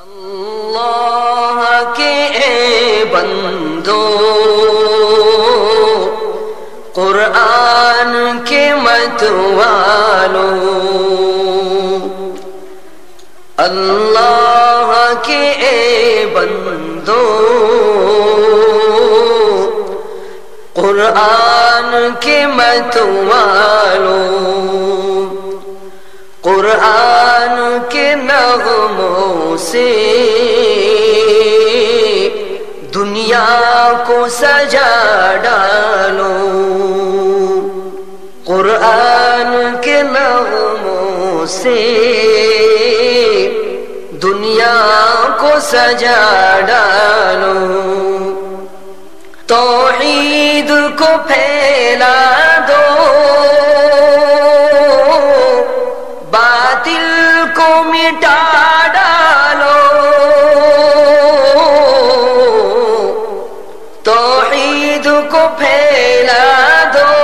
اللہ کے اے بندو قرآن کے متوالو، اللہ کے اے بندو قرآن کے متوالو، قرآن کے نغموں سے دنیا کو سجا ڈالو، قرآن کے نغموں سے دنیا کو سجا ڈالو، توحید کو پھیلا دو، باطل کو مٹا ڈالو، توحید کو پھیلا دو،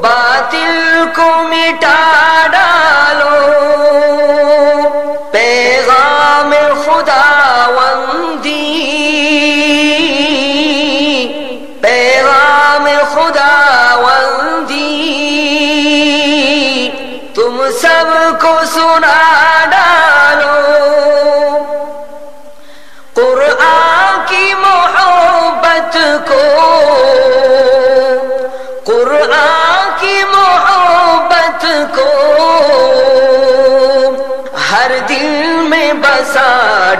باطل کو مٹا ڈالو، پیغام خداوندی، پیغام خداوندی تم سب کو سنا ڈالو، قرآن کی محبت کو، قرآن کی محبت کو ہر دل میں بسا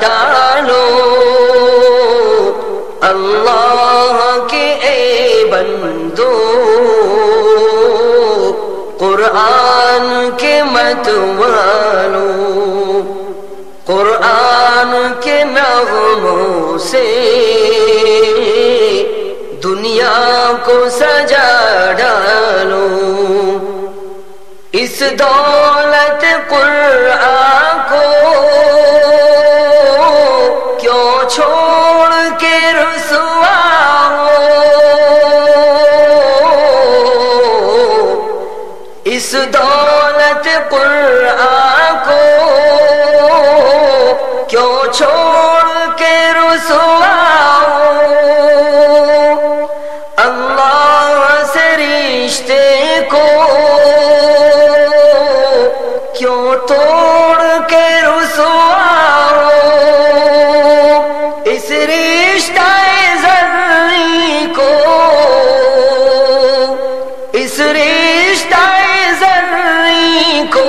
ڈالو، اللہ کے اے بندو قرآن کے متوالو، قرآن کے نغموں سے دنیا کو سجا ڈالو، اس دولت قرآن کو کیوں چھوڑ کے رسوا ہو، اس دولت قرآن کو کیوں چھوڑ کے رسوا ہو، اللہ سے رشتے کو کیوں توڑ کے رسوا ہو، اس رشتہ زرعی کو، اس رشتہ زرعی کو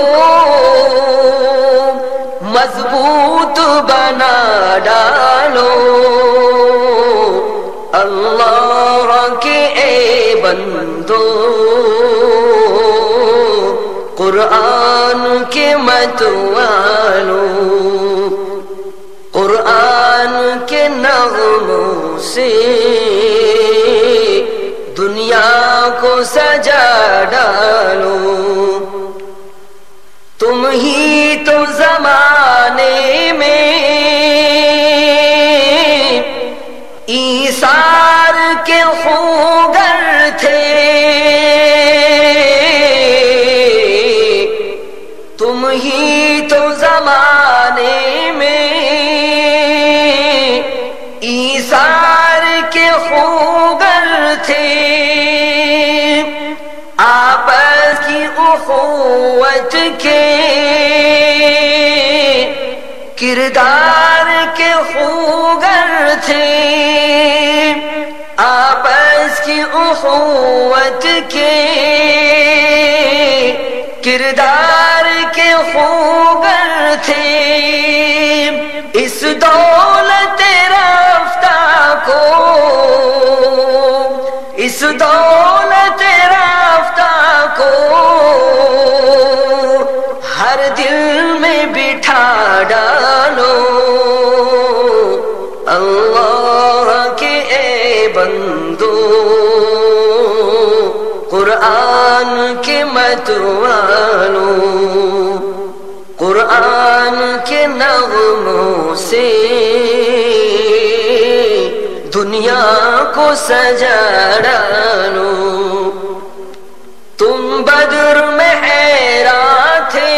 مضبوط بنا ڈالو، اللہ کے اے بندو قرآن کے متوالو، قرآن کے نغموں سے دنیا کو سجا ڈالو، تم ہی تو زمانے میں ایثار کے خوگر تھے، تم ہی تو زمانے میں ایثار کے خوگر تھے، آپس کی اخوت کے کردار کے خوگر تھے، آپس کی اخوت کے کردار کے خوگر تھے، اس دولت رفتہ کو، اس دولت رفتہ کو ہر دل میں بٹھا ڈالو، اللہ کے اے بندو قرآن کے متوالو، قرآن کے نغموں سے دنیا کو سجا ڈالو، تم بدر میں حیران تھے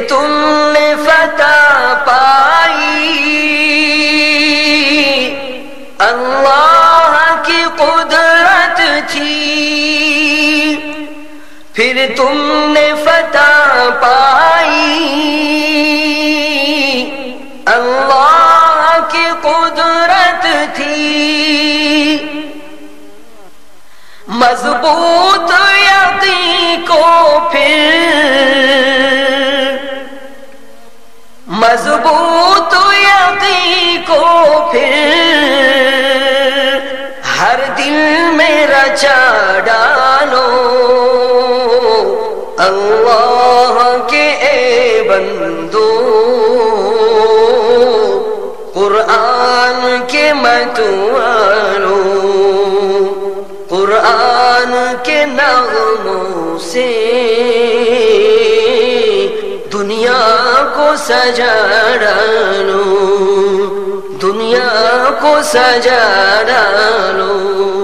تم نے فتح پائی اللہ کی قدرت تھی، پھر تم نے فتح پائی اللہ کی قدرت تھی، مضبوط یقین کو پھر مضبوط یقین کو پھر ہر دل میں رچا ڈالو، اللہ کے اے بندو قرآن کے متوالو، قرآن کے نغموں سے دنیا کو سجا ڈالو، دنیا کو سجا ڈالو۔